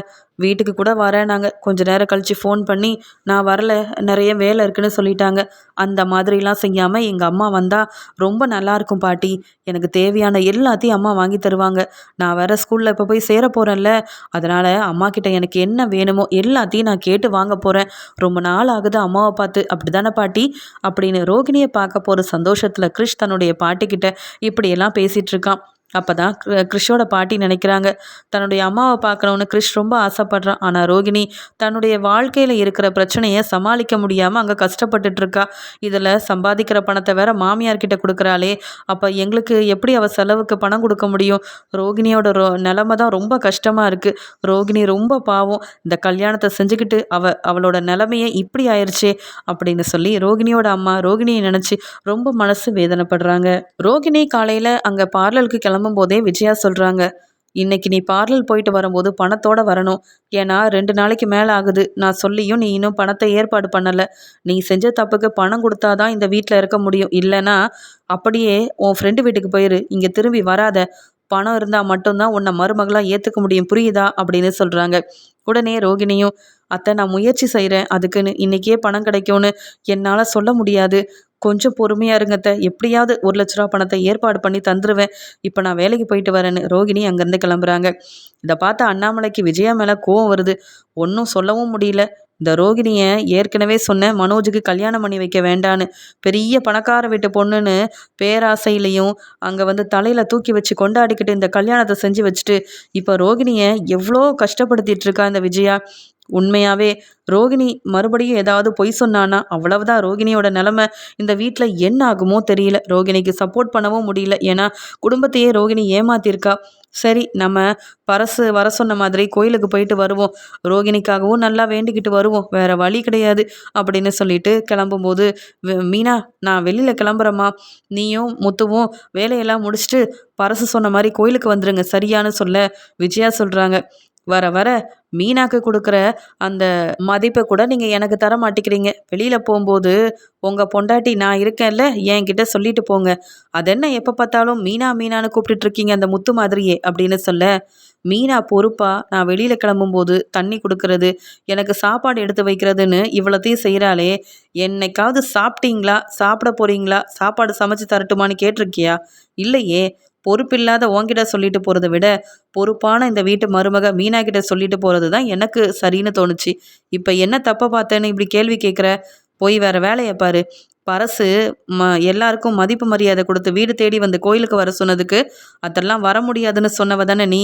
வீட்டுக்கு கூட வரேனாங்க, கொஞ்ச நேரம் கழித்து ஃபோன் பண்ணி நான் வரல, நிறைய வேலை இருக்குன்னு சொல்லிட்டாங்க. அந்த மாதிரிலாம் செய்யாமல் எங்கள் அம்மா வந்தால் ரொம்ப நல்லாயிருக்கும் பாட்டி, எனக்கு தேவையான எல்லாத்தையும் அம்மா வாங்கி தருவாங்க. நான் வேறு ஸ்கூலில் இப்போ போய் சேர போகிறேன்ல, அதனால் அம்மா கிட்ட எனக்கு என்ன வேணுமோ எல்லாத்தையும் நான் கேட்டு வாங்க போகிறேன். ரொம்ப நாள் ஆகுது அம்மாவை பார்த்து, அப்படி தானே பாட்டி அப்படின்னு ரோகிணியை பார்க்க போகிற சந்தோஷத்தில் கிறிஷ் தன்னுடைய பாட்டிக்கிட்ட இப்படியெல்லாம் பேசிகிட்டு இருக்கான். அப்போ தான் கிறிஷோட பாட்டி நினைக்கிறாங்க, தன்னுடைய அம்மாவை பார்க்கணுன்னு கிறிஷ் ரொம்ப ஆசைப்படுறான். ஆனால் ரோகிணி தன்னுடைய வாழ்க்கையில் இருக்கிற பிரச்சனையை சமாளிக்க முடியாமல் அங்கே கஷ்டப்பட்டுட்ருக்கா. இதில் சம்பாதிக்கிற பணத்தை வேற மாமியார்கிட்ட கொடுக்குறாளே, அப்போ எங்களுக்கு எப்படி அவள் செலவுக்கு பணம் கொடுக்க முடியும்? ரோகிணியோட நிலமை தான் ரொம்ப கஷ்டமாக இருக்குது. ரோகிணி ரொம்ப பாவம், இந்த கல்யாணத்தை செஞ்சுக்கிட்டு அவளோட நிலைமையே இப்படி ஆயிடுச்சே அப்படின்னு சொல்லி ரோகிணியோட அம்மா ரோகிணியை நினச்சி ரொம்ப மனசு வேதனைப்படுறாங்க. ரோகிணி காலையில் அங்கே பார்லருக்கு போதே விஜயா சொல்கிறாங்க, இன்னைக்கு நீ பார்லர் போயிட்டு வரும்போது பணத்தோட வரணும், ஏன்னா 2 நாளைக்கு மேலே ஆகுது, நான் சொல்லியும் நீ இன்னும் பணத்தை ஏற்பாடு பண்ணலை, நீ செஞ்ச தப்புக்கு பணம் கொடுத்தாதான் இந்த வீட்டில் இருக்க முடியும், இல்லைன்னா அப்படியே உன் ஃப்ரெண்டு வீட்டுக்கு போயிரு, இங்கே திரும்பி வராத, பணம் இருந்தால் மட்டும்தான் உன்னை மருமகளாக ஏற்றுக்க முடியும், புரியுதா அப்படின்னு சொல்கிறாங்க. உடனே ரோகிணியும், அத்தை நான் முயற்சி செய்கிறேன், அதுக்குன்னு இன்றைக்கே பணம் கிடைக்கும்னு என்னால் சொல்ல முடியாது, கொஞ்சம் பொறுமையாக இருங்க அத்தை, எப்படியாவது 1,00,000 ரூபா பணத்தை ஏற்பாடு பண்ணி தந்துடுவேன், இப்போ நான் வேலைக்கு போயிட்டு வரேன்னு ரோகிணி அங்கேருந்து கிளம்புறாங்க. இதை பார்த்த அண்ணாமலைக்கு விஜயா மேலே கோவம் வருது. ஒன்றும் சொல்லவும் முடியல. இந்த ரோகிணியை ஏற்கனவே சொன்னேன் மனோஜுக்கு கல்யாணம் பண்ணி வைக்க வேண்டான்னு. பெரிய பணக்கார வீட்டு பொண்ணுன்னு பேராசையிலையும் அங்கே வந்து தலையில் தூக்கி வச்சு கொண்டாடிக்கிட்டு இந்த கல்யாணத்தை செஞ்சு வச்சுட்டு இப்போ ரோகிணியை எவ்வளோ கஷ்டப்படுத்திட்டு இருக்கா இந்த விஜயா. உண்மையாவே ரோகிணி மறுபடியும் ஏதாவது பொய் சொன்னானா அவ்வளவுதான். ரோகிணியோட நிலைமை இந்த வீட்டில் என்ன ஆகுமோ தெரியல. ரோகிணிக்கு சப்போர்ட் பண்ணவும் முடியல. ஏன்னா குடும்பத்தையே ரோகிணி ஏமாத்திருக்கா. சரி, நம்ம பரசு வர சொன்ன மாதிரி கோயிலுக்கு போயிட்டு வருவோம், ரோகிணிக்காகவும் நல்லா வேண்டிக்கிட்டு வருவோம், வேற வழி கிடையாது அப்படின்னு சொல்லிட்டு கிளம்பும்போது, மீனா நான் வெளியில் கிளம்புறேம்மா, நீயும் முத்துவும் வேலையெல்லாம் முடிச்சுட்டு பரசு சொன்ன மாதிரி கோயிலுக்கு வந்துருங்க சரியான்னு சொல்ல விஜயா சொல்கிறாங்க, வர வர மீனாக்கு கொடுக்குற அந்த மதிப்பை கூட நீங்கள் எனக்கு தர மாட்டேங்கிறீங்க. வெளியில் போகும்போது உங்கள் பொண்டாட்டி நான் இருக்கேன்ல என்கிட்ட சொல்லிட்டு போங்க. அதென்ன எப்போ பார்த்தாலும் மீனா மீனான்னு கூப்பிட்டுட்டு இருக்கீங்க அந்த முத்து மாதிரியே அப்படின்னு சொல்ல, மீனா பொறுப்பா நான் வெளியில் கிளம்பும்போது தண்ணி கொடுக்கறது, எனக்கு சாப்பாடு எடுத்து வைக்கிறதுன்னு இவ்வளோத்தையும் செய்கிறாளே, என்னைக்காவது சாப்பிட்டீங்களா, சாப்பிட போகிறீங்களா, சாப்பாடு சமைச்சு தரட்டுமான்னு கேட்டிருக்கியா? இல்லையே. பொறுப்பில்லாத உன்கிட்ட சொல்லிட்டு போகிறத விட பொறுப்பான இந்த வீட்டு மருமக மீனா கிட்ட சொல்லிட்டு போகிறது தான் எனக்கு சரின்னு தோணுச்சு. இப்போ என்ன தப்பை பார்த்தேன்னு இப்படி கேள்வி கேட்குற? போய் வேற வேலையை பாரு. பரசு எல்லாருக்கும் மதிப்பு மரியாதை கொடுத்து வீடு தேடி வந்து கோயிலுக்கு வர சொன்னதுக்கு அதெல்லாம் வர முடியாதுன்னு சொன்னவ தானே நீ.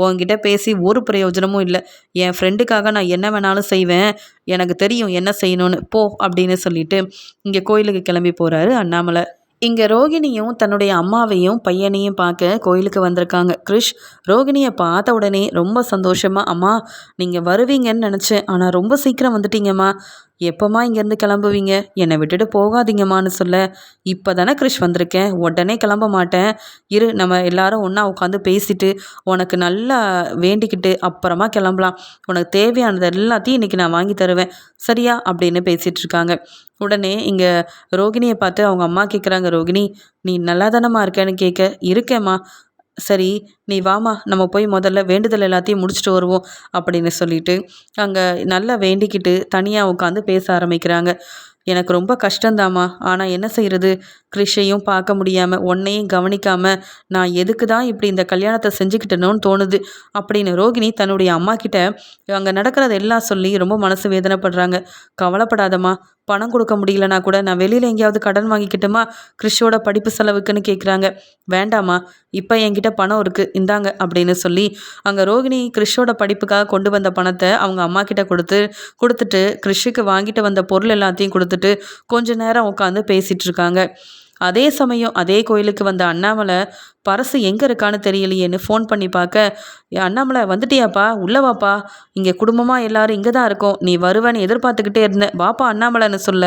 உன்கிட்ட பேசி ஒரு பிரயோஜனமும் இல்லை. என் ஃப்ரெண்டுக்காக நான் என்ன வேணாலும் செய்வேன், எனக்கு தெரியும் என்ன செய்யணும்னு, போ அப்படின்னு சொல்லிட்டு இங்கே கோயிலுக்கு கிளம்பி போகிறாரு அண்ணாமலை. இங்கே ரோகிணியும் தன்னுடைய அம்மாவையும் பையனையும் பார்க்க கோயிலுக்கு வந்திருக்காங்க. கிரிஷ் ரோகிணியை பார்த்த உடனே ரொம்ப சந்தோஷமாக, அம்மா நீங்கள் வருவீங்கன்னு நினச்சேன், ஆனால் ரொம்ப சீக்கிரம் வந்துட்டீங்கம்மா, எப்போம்மா இங்கேருந்து கிளம்புவீங்க, என்னை விட்டுட்டு போகாதீங்கம்மான்னு சொல்ல, இப்போ தானே கிரிஷ் வந்திருக்கேன், உடனே கிளம்ப மாட்டேன், இரு நம்ம எல்லாரும் ஒன்றா உட்காந்து பேசிட்டு உனக்கு நல்லா வேண்டிக்கிட்டு அப்புறமா கிளம்பலாம், உனக்கு தேவையானது எல்லாத்தையும் இன்றைக்கி நான் வாங்கி தருவேன் சரியா அப்படின்னு பேசிகிட்டு இருக்காங்க. உடனே இங்கே ரோகிணியை பார்த்து அவங்க அம்மா கேட்குறாங்க, ரோகிணி நீ நல்லா தானம்மா இருக்கேன்னு கேட்க, இருக்கேம்மா, சரி நீ வாமா நம்ம போய் முதல்ல வேண்டுதல் எல்லாத்தையும் முடிச்சுட்டு வருவோம் அப்படின்னு சொல்லிட்டு அங்கே நல்லா வேண்டிக்கிட்டு தனியாக உட்காந்து பேச ஆரம்பிக்கிறாங்க. எனக்கு ரொம்ப கஷ்டந்தாம்மா, ஆனால் என்ன செய்கிறது, கிறிஷையும் பார்க்க முடியாமல் உன்னையும் கவனிக்காமல் நான் எதுக்கு தான் இப்படி இந்த கல்யாணத்தை செஞ்சுக்கிட்டேனோன்னு தோணுது அப்படின்னு ரோகிணி தன்னுடைய அம்மா கிட்ட அங்கே நடக்கிறத எல்லாம் சொல்லி ரொம்ப மனசு வேதனைப்படுறாங்க. கவலைப்படாதம்மா, பணம் கொடுக்க முடியலனா கூட நான் வெளியில் எங்கேயாவது கடன் வாங்கிக்கிட்டோமா கிறிஷோட படிப்பு செலவுக்குன்னு கேட்குறாங்க. வேண்டாமா, இப்போ என்கிட்ட பணம் இருக்குது இந்தாங்க அப்படின்னு சொல்லி அங்கே ரோகிணி கிறிஷோட படிப்புக்காக கொண்டு வந்த பணத்தை அவங்க அம்மா கிட்ட கொடுத்துட்டு கிறிஷுக்கு வாங்கிட்டு வந்த பொருள் எல்லாத்தையும் கொடுத்துட்டு கொஞ்ச நேரம் உட்காந்து பேசிகிட்டு இருக்காங்க. அதே சமயம் அதே கோயிலுக்கு வந்த அண்ணாமலை பரசு எங்கே இருக்கான்னு தெரியலையேன்னு ஃபோன் பண்ணி பார்க்க, அண்ணாமலை வந்துட்டியாப்பா, உள்ளே வாப்பா, இங்கே குடும்பமாக எல்லாரும் இங்கே தான் இருக்கோம், நீ வருவேன்னு எதிர்பார்த்துக்கிட்டே இருந்தேன், வாப்பா அண்ணாமலைன்னு சொல்ல,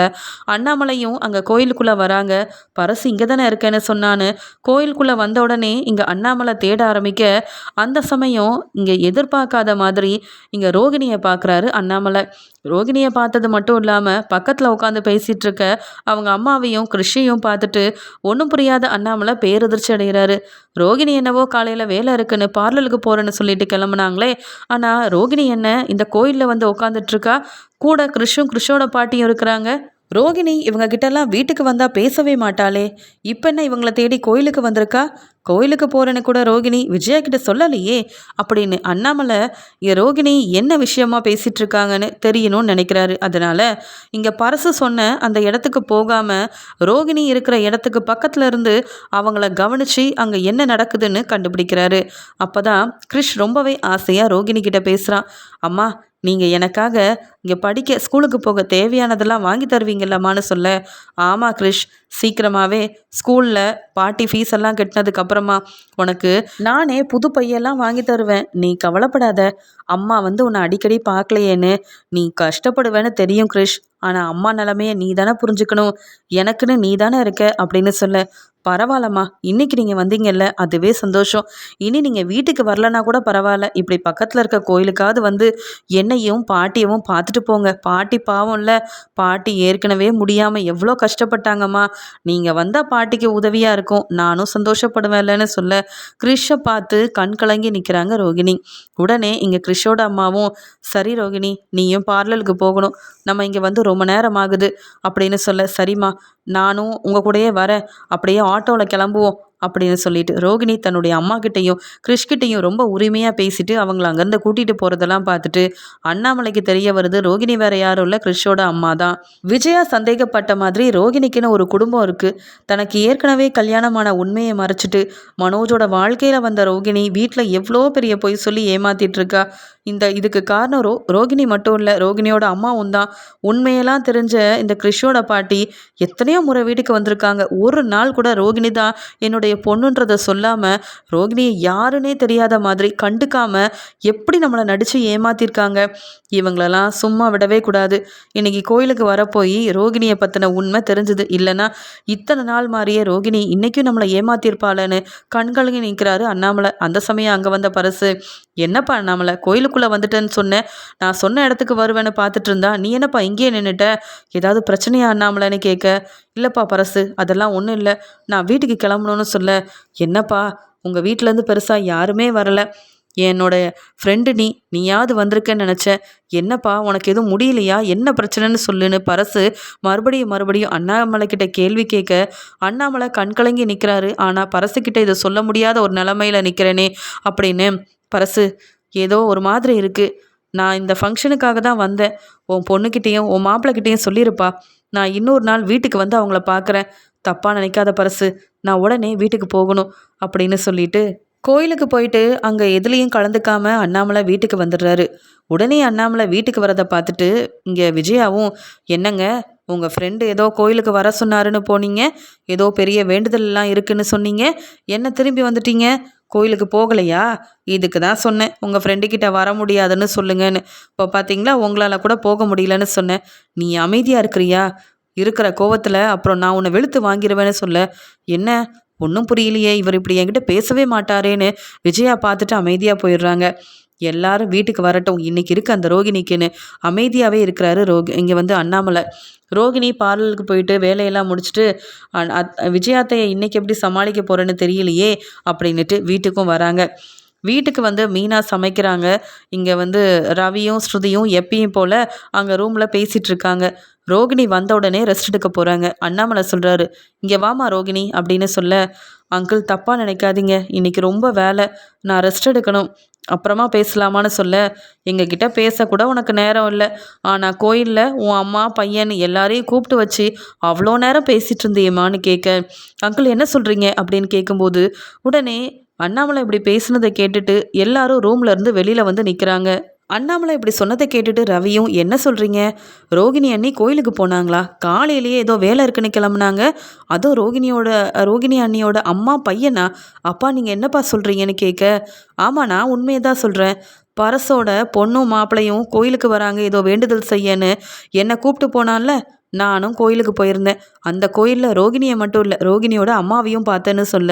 அண்ணாமலையும் அங்கே கோயிலுக்குள்ளே வராங்க. பரசு இங்கே தானே இருக்கேன்னு சொன்னான்னு கோயிலுக்குள்ளே வந்த உடனே இங்கே அண்ணாமலை தேட ஆரம்பிக்க, அந்த சமயம் இங்கே எதிர்பார்க்காத மாதிரி இங்கே ரோகிணியை பார்க்குறாரு அண்ணாமலை. ரோகிணியை பார்த்தது மட்டும் இல்லாமல் பக்கத்தில் உட்காந்து பேசிகிட்டு இருக்க அவங்க அம்மாவையும் கிருஷியையும் பார்த்துட்டு ஒன்றும் புரியாத அண்ணாமலை பேரதிர்ச்சி அடைகிறாரு. ரோகிணி என்னவோ காலையில் வேலை இருக்குன்னு பார்லருக்கு போகிறேன்னு சொல்லிட்டு கிளம்புனாங்களே, ஆனால் ரோகிணி என்ன இந்த கோயிலில் வந்து உட்காந்துட்ருக்கா, கூட கிருஷும் கிருஷோட பாட்டியும் இருக்கிறாங்க. ரோகிணி இவங்க கிட்டலாம் வீட்டுக்கு வந்தால் பேசவே மாட்டாளே, இப்போ என்ன இவங்கள தேடி கோயிலுக்கு வந்திருக்கா, கோயிலுக்கு போகிறேன்னு கூட ரோகிணி விஜயா கிட்ட சொல்லலையே அப்படின்னு அண்ணாமலை ரோகிணி என்ன விஷயமா பேசிகிட்டு இருக்காங்கன்னு தெரியணும்னு நினைக்கிறாரு. அதனால் இங்கே பரசு சொன்ன அந்த இடத்துக்கு போகாமல் ரோகிணி இருக்கிற இடத்துக்கு பக்கத்தில் இருந்து அவங்கள கவனித்து அங்கே என்ன நடக்குதுன்னு கண்டுபிடிக்கிறாரு. அப்போ தான் கிரிஷ் ரொம்பவே ஆசையாக ரோகிணி கிட்ட பேசுகிறான். அம்மா நீங்கள் எனக்காக இங்கே படிக்க ஸ்கூலுக்கு போக தேவையானதெல்லாம் வாங்கி தருவீங்கல்லம்மான்னு சொல்ல, ஆமாம் கிரிஷ், சீக்கிரமாகவே ஸ்கூலில் பாட்டி ஃபீஸ் எல்லாம் கட்டினதுக்கப்புறமா உனக்கு நானே புது பையெல்லாம் வாங்கி தருவேன், நீ கவலைப்படாத, அம்மா வந்து உன்னை அடிக்கடி பார்க்கலையேன்னு நீ கஷ்டப்படுவேன்னு தெரியும் கிரிஷ், ஆனால் அம்மா நிலமையை நீ தானே புரிஞ்சுக்கணும், எனக்குன்னு நீ தானே இருக்க அப்படின்னு சொல்ல, பரவாயில்லம்மா, இன்னைக்கு நீங்கள் வந்தீங்கல்ல அதுவே சந்தோஷம். இனி நீங்கள் வீட்டுக்கு வரலனா கூட பரவாயில்ல, இப்படி பக்கத்தில் இருக்க கோயிலுக்காவது வந்து என்னையும் பாட்டியவும் பார்த்துட்டு போங்க. பாட்டி பாவம்ல, பாட்டி ஏற்கனவே முடியாமல் எவ்வளோ கஷ்டப்பட்டாங்கம்மா. நீங்கள் வந்தால் பாட்டிக்கு உதவியாக இருக்கும், நானும் சந்தோஷப்படுவேன்லன்னு சொல்ல கிறிஷை பார்த்து கண் கலங்கி நிற்கிறாங்க ரோகிணி. உடனே இங்கே கிறிஷோட அம்மாவும், சரி ரோகிணி, நீயும் பார்லருக்கு போகணும், நம்ம இங்கே வந்து ரொம்ப நேரம் ஆகுது அப்படின்னு சொல்ல, சரிம்மா நானும் உங்கள் கூடயே வரேன், அப்படியே ஆட்டோவில் கிளம்புவோம் அப்படின்னு சொல்லிட்டு ரோகிணி தன்னுடைய அம்மா கிட்டேயும் கிறிஷ்கிட்டையும் ரொம்ப உரிமையாக பேசிட்டு அவங்கள அங்கேருந்து கூட்டிகிட்டு போகிறதெல்லாம் பார்த்துட்டு அண்ணாமலைக்கு தெரிய வருது ரோகிணி வேற யாரும் இல்லை, கிறிஷோட அம்மா தான். விஜயா சந்தேகப்பட்ட மாதிரி ரோகிணிக்குன்னு ஒரு குடும்பம் இருக்குது, தனக்கு ஏற்கனவே கல்யாணமான உண்மையை மறைச்சிட்டு மனோஜோட வாழ்க்கையில் வந்த ரோகிணி வீட்டில் எவ்வளோ பெரிய பொய் சொல்லி ஏமாத்திட்டு இருக்கா. இதுக்கு காரணம் ரோகிணி மட்டும் இல்லை, ரோகிணியோட அம்மாவும் தான். உண்மையெல்லாம் தெரிஞ்ச இந்த கிறிஷோட பாட்டி எத்தனையோ முறை வீட்டுக்கு வந்திருக்காங்க. ஒரு நாள் கூட ரோகிணி தான் என்னுடைய பொண்ணுன்றதை சொல்லாமல், ரோகிணியை யாருன்னே தெரியாத மாதிரி கண்டுக்காமல் எப்படி நம்மளை நடித்து ஏமாத்திருக்காங்க. இவங்களெல்லாம் சும்மா விடவே கூடாது. இன்னைக்கு கோயிலுக்கு வரப்போய் ரோகிணியை பற்றின உண்மை தெரிஞ்சுது. இல்லைன்னா இத்தனை நாள் மாதிரியே ரோகிணி இன்றைக்கும் நம்மளை ஏமாத்திருப்பாளன்னு கண்கலங்கி நிற்கிறாரு அண்ணாமலை. அந்த சமயம் அங்கே வந்த பரசு, என்னப்பா அண்ணாமலை, கோயிலுக்குள்ளே வந்துட்டேன்னு சொன்னேன், நான் சொன்ன இடத்துக்கு வருவேன்னு பார்த்துட்டு இருந்தா, நீ என்னப்பா இங்கேயே நின்றுட்ட, ஏதாவது பிரச்சனையா அண்ணாமலைன்னு கேட்க, இல்லைப்பா பரசு அதெல்லாம் ஒன்றும் இல்லை, நான் வீட்டுக்கு கிளம்பணும்னு சொல்ல, என்னப்பா உங்கள் வீட்டிலேருந்து பெருசாக யாருமே வரலை, என்னோட ஃப்ரெண்டு நீயாவது வந்திருக்கேன்னு நினச்சேன், என்னப்பா உனக்கு எதுவும் முடியலையா, என்ன பிரச்சனைன்னு சொல்லுன்னு பரசு மறுபடியும் அண்ணாமலை கிட்ட கேள்வி கேட்க, அண்ணாமலை கண்கலங்கி நிற்கிறாரு. ஆனால் பரசுக்கிட்ட இதை சொல்ல முடியாத ஒரு நிலமையில நிற்கிறேனே அப்படின்னு, பரசு ஏதோ ஒரு மாதிரி இருக்குது, நான் இந்த ஃபங்க்ஷனுக்காக தான் வந்தேன், உன் பொண்ணுக்கிட்டேயும் உன் மாப்பிள்ளைக்கிட்டேயும் சொல்லியிருப்பா, நான் இன்னொரு நாள் வீட்டுக்கு வந்து அவங்கள பார்க்குறேன், தப்பாக நினைக்காத பரசு, நான் உடனே வீட்டுக்கு போகணும் அப்படின்னு சொல்லிட்டு கோயிலுக்கு போயிட்டு அங்கே எதுலேயும் கலந்துக்காம அண்ணாமலை வீட்டுக்கு வந்துடுறாரு. உடனே அண்ணாமலை வீட்டுக்கு வரதை பார்த்துட்டு இங்கே விஜயாவும், என்னங்க உங்கள் ஃப்ரெண்டு ஏதோ கோயிலுக்கு வர சொன்னாருன்னு போனீங்க, ஏதோ பெரிய வேண்டுதல்லாம் இருக்குன்னு சொன்னீங்க, என்ன திரும்பி வந்துட்டீங்க, கோயிலுக்கு போகலையா, இதுக்கு தான் சொன்னேன் உங்கள் ஃப்ரெண்டுக்கிட்ட வர முடியாதுன்னு சொல்லுங்கன்னு, இப்போ பார்த்தீங்களா உங்களால் கூட போக முடியலன்னு சொன்னேன், நீ அமைதியாக இருக்கிறியா, இருக்கிற கோவத்தில் அப்புறம் நான் உன்னை வெளுத்து வாங்கிடுவேன்னு சொல்ல, என்ன ஒன்றும் புரியலையே, இவர் இப்படி என்கிட்ட பேசவே மாட்டாரேன்னு விஜயா பார்த்துட்டு அமைதியாக போயிடுறாங்க. எல்லாரும் வீட்டுக்கு வரட்டும், இன்னைக்கு இருக்கு அந்த ரோகிணிக்குன்னு அமைதியாகவே இருக்கிறாரு இங்கே வந்து அண்ணாமலை. ரோகிணி பார்லருக்கு போயிட்டு வேலையெல்லாம் முடிச்சுட்டு விஜயாத்தையை இன்னைக்கு எப்படி சமாளிக்க போகிறேன்னு தெரியலையே அப்படின்னுட்டு வீட்டுக்கும் வராங்க. வீட்டுக்கு வந்து மீனா சமைக்கிறாங்க. இங்கே வந்து ரவியும் ஸ்ருதியும் எப்பயும் போல் அங்கே ரூமில் பேசிகிட்டு இருக்காங்க. ரோகிணி வந்த உடனே ரெஸ்ட் எடுக்க போகிறாங்க. அண்ணாமலை சொல்கிறாரு, இங்கே வாமா ரோகிணி அப்படின்னு சொல்ல, அங்கிள் தப்பாக நினைக்காதீங்க, இன்றைக்கி ரொம்ப வேலை, நான் ரெஸ்ட் எடுக்கணும், அப்புறமா பேசலாமான்னு சொல்ல, எங்ககிட்ட பேசக்கூட உனக்கு நேரம் இல்லை, ஆனால் கோயிலில் உன் அம்மா பையன் எல்லாரையும் கூப்பிட்டு வச்சு அவ்வளோ நேரம் பேசிகிட்டு இருந்தியம்மான்னு கேட்க, அங்கிள் என்ன சொல்கிறீங்க அப்படின்னு கேட்கும்போது உடனே அண்ணாமலை இப்படி பேசுனதை கேட்டுட்டு எல்லாரும் ரூம்ல இருந்து வெளியில் வந்து நிற்கிறாங்க. அண்ணாமலை இப்படி சொன்னதை கேட்டுட்டு ரவியும், என்ன சொல்கிறீங்க, ரோகிணி அண்ணி கோயிலுக்கு போனாங்களா, காலையிலேயே ஏதோ வேலை இருக்குன்னு கிளம்புனாங்க, அதுவும் ரோகிணி அண்ணியோட அம்மா பையனா, அப்பா நீங்கள் என்னப்பா சொல்கிறீங்கன்னு கேட்க, ஆமாம் நான் உண்மையை தான் சொல்கிறேன், பரசோட பொண்ணும் மாப்பிள்ளையும் கோயிலுக்கு வராங்க ஏதோ வேண்டுதல் செய்யன்னு என்னை கூப்பிட்டு போனான்ல, நானும் கோயிலுக்கு போயிருந்தேன், அந்த கோயிலில் ரோகிணியை மட்டும் இல்லை ரோகிணியோட அம்மாவையும் பார்த்தேன்னு சொல்ல,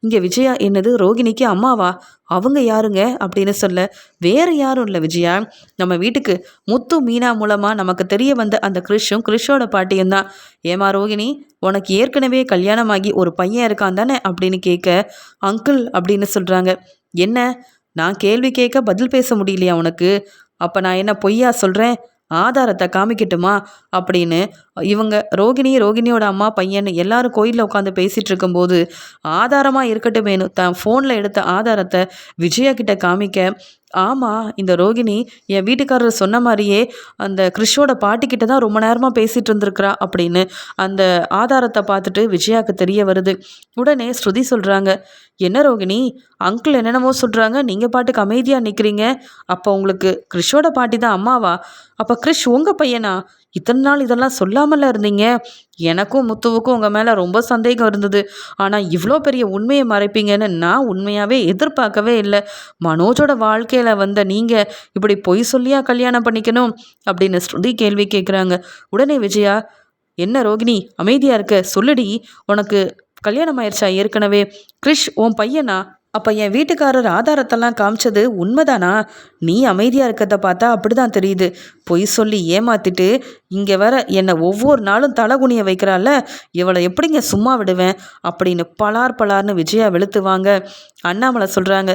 இங்கே விஜயா, என்னது ரோகிணிக்கு அம்மாவா, அவங்க யாருங்க அப்படின்னு சொல்ல, வேறு யாரும் இல்லை விஜயா, நம்ம வீட்டுக்கு முத்து மீனா மூலமாக நமக்கு தெரிய வந்த அந்த கிறிஷோட பாட்டியும் தான். ஏமா ரோகிணி, உனக்கு ஏற்கனவே கல்யாணமாகி ஒரு பையன் இருக்கான் தானே அப்படின்னு கேட்க, அங்கிள் அப்படின்னு சொல்கிறாங்க. என்ன, நான் கேள்வி கேட்க பதில் பேச முடியலையா உனக்கு, அப்போ நான் என்ன பொய்யா சொல்கிறேன், ஆதாரத்தை காமிக்கட்டுமா அப்படின்னு இவங்க ரோகிணியோட அம்மா பையன் எல்லாரும் கோயிலில் உட்காந்து பேசிகிட்டு இருக்கும்போது, ஆதாரமாக இருக்கட்டும் வேணும் தன் ஃபோனில் எடுத்த ஆதாரத்தை விஜயா கிட்ட காமிக்க, ஆமாம் இந்த ரோகிணி என் வீட்டுக்காரர் சொன்ன மாதிரியே அந்த கிறிஷோட பாட்டிக்கிட்ட தான் ரொம்ப நேரமாக பேசிகிட்டு இருந்திருக்கிறா அப்படின்னு அந்த ஆதாரத்தை பார்த்துட்டு விஜயாவுக்கு தெரிய வருது. உடனே ஸ்ருதி சொல்கிறாங்க, என்ன ரோகிணி, அங்கிள் என்னென்னமோ சொல்கிறாங்க, நீங்கள் பாட்டுக்கு அமைதியாக நிற்கிறீங்க, அப்போ உங்களுக்கு கிறிஷோட பாட்டி தான் அம்மாவா, அப்போ கிறிஷ் உங்கள் பையனா, இத்தனை நாள் இதெல்லாம் சொல்லாமல இருந்தீங்க, எனக்கும் முத்துவுக்கும் உங்கள் மேலே ரொம்ப சந்தேகம் இருந்தது, ஆனால் இவ்வளோ பெரிய உண்மையை மறைப்பீங்கன்னு நான் உண்மையாகவே எதிர்பார்க்கவே இல்லை, மனோஜோட வாழ்க்கையில் வந்த நீங்கள் இப்படி பொய் சொல்லியா கல்யாணம் பண்ணிக்கணும் அப்படின்னு ஸ்ருதி கேள்வி கேட்குறாங்க. உடனே விஜயா, என்ன ரோகிணி அமைதியாக இருக்க, சொல்லுடி, உனக்கு கல்யாணம் ஆயிடுச்சா ஏற்கனவே? கிரிஷ் உன் பையனா? அப்போ என் வீட்டுக்காரர் ஆதாரத்தெல்லாம் காமிச்சது உண்மைதானா? நீ அமைதியாக இருக்கிறத பார்த்தா அப்படிதான் தெரியுது. பொய் சொல்லி ஏமாத்திட்டு இங்கே வர என்னை ஒவ்வொரு நாளும் தலகுனிய வைக்கிறாள்ல, இவளை எப்படிங்க சும்மா விடுவேன் அப்படின்னு பலார் பலார்னு விஜயா வெளுத்துவாங்க. அண்ணாமலை சொல்கிறாங்க,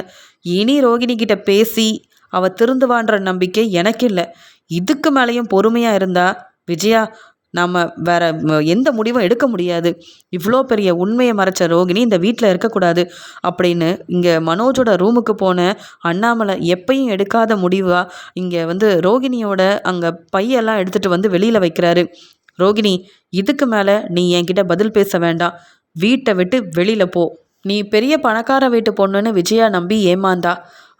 இனி ரோகிணி கிட்ட பேசி அவள் திருந்துவான்ற நம்பிக்கை எனக்கு இல்லை. இதுக்கு மேலேயும் பொறுமையாக இருந்தா விஜயா நாம் வேற எந்த முடிவும் எடுக்க முடியாது. இவ்வளோ பெரிய உண்மையை மறைச்ச ரோகிணி இந்த வீட்டில் இருக்கக்கூடாது அப்படின்னு இங்கே மனோஜோட ரூமுக்கு போன அண்ணாமலை எப்பயும் எடுக்காத முடிவாக இங்கே ரோகிணியோட அங்கே பையெல்லாம் எடுத்துகிட்டு வெளியில் வைக்கிறாரு. ரோகிணி, இதுக்கு மேலே நீ என்கிட்ட பதில் பேச வேண்டாம். வீட்டை விட்டு வெளியில் போ. நீ பெரிய பணக்கார வீட்டு பொண்ணுன்னு விஜயா நம்பி ஏமாந்தா.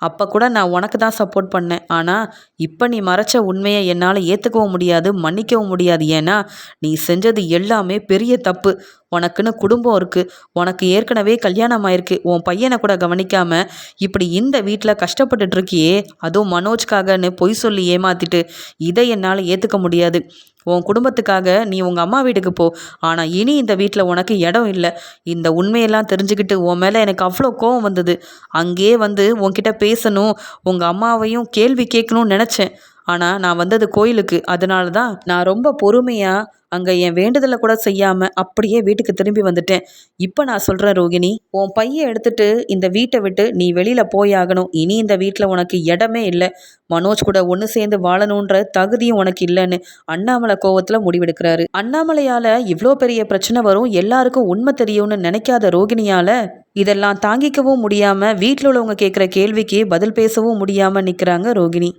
அப்போ கூட நான் உனக்கு தான் சப்போர்ட் பண்ணேன். ஆனால் இப்போ நீ மறைச்ச உண்மையை என்னால் ஏற்றுக்கவும் முடியாது, மன்னிக்கவும் முடியாது. ஏன்னா நீ செஞ்சது எல்லாமே பெரிய தப்பு. உனக்குன்னு குடும்பம் இருக்குது, உனக்கு ஏற்கனவே கல்யாணம் ஆயிருக்கு, உன் பையனை கூட கவனிக்காமல் இப்படி இந்த வீட்டில் கஷ்டப்பட்டுட்டு இருக்கியே, அதுவும் மனோஜ்காகன்னு பொய் சொல்லி ஏமாத்திட்டு, இதை என்னால் ஏற்றுக்க முடியாது. உன் குடும்பத்துக்காக நீ உங்கள் அம்மா வீட்டுக்கு போ. ஆனால் இனி இந்த வீட்டில் உனக்கு இடம் இல்லை. இந்த உண்மையெல்லாம் தெரிஞ்சுக்கிட்டு உன் மேலே எனக்கு அவ்வளோ கோவம் வந்தது. அங்கேயே உன்கிட்ட பேசணும், உங்கள் அம்மாவையும் கேள்வி கேட்கணும்னு நினச்சேன். ஆனால் நான் வந்தது கோயிலுக்கு. அதனால தான் நான் ரொம்ப பொறுமையாக அங்கே என் வேண்டுதலை கூட செய்யாமல் அப்படியே வீட்டுக்கு திரும்பி வந்துட்டேன். இப்போ நான் சொல்கிறேன் ரோகிணி, உன் பையை எடுத்துட்டு இந்த வீட்டை விட்டு நீ வெளியில் போயாகணும். இனி இந்த வீட்டில் உனக்கு இடமே இல்லை. மனோஜ் கூட ஒன்று சேர்ந்து வாழணுன்ற தகுதியும் உனக்கு இல்லைன்னு அண்ணாமலை கோவத்தில் முடிவெடுக்கிறாரு. அண்ணாமலையால் இவ்வளோ பெரிய பிரச்சனை வரும், எல்லாருக்கும் உண்மை தெரியும்னு நினைக்காத ரோகிணியால் இதெல்லாம் தாங்கிக்கவும் முடியாமல் வீட்டில் உள்ளவங்க கேட்குற கேள்விக்கு பதில் பேசவும் முடியாமல் நிற்கிறாங்க ரோகிணி.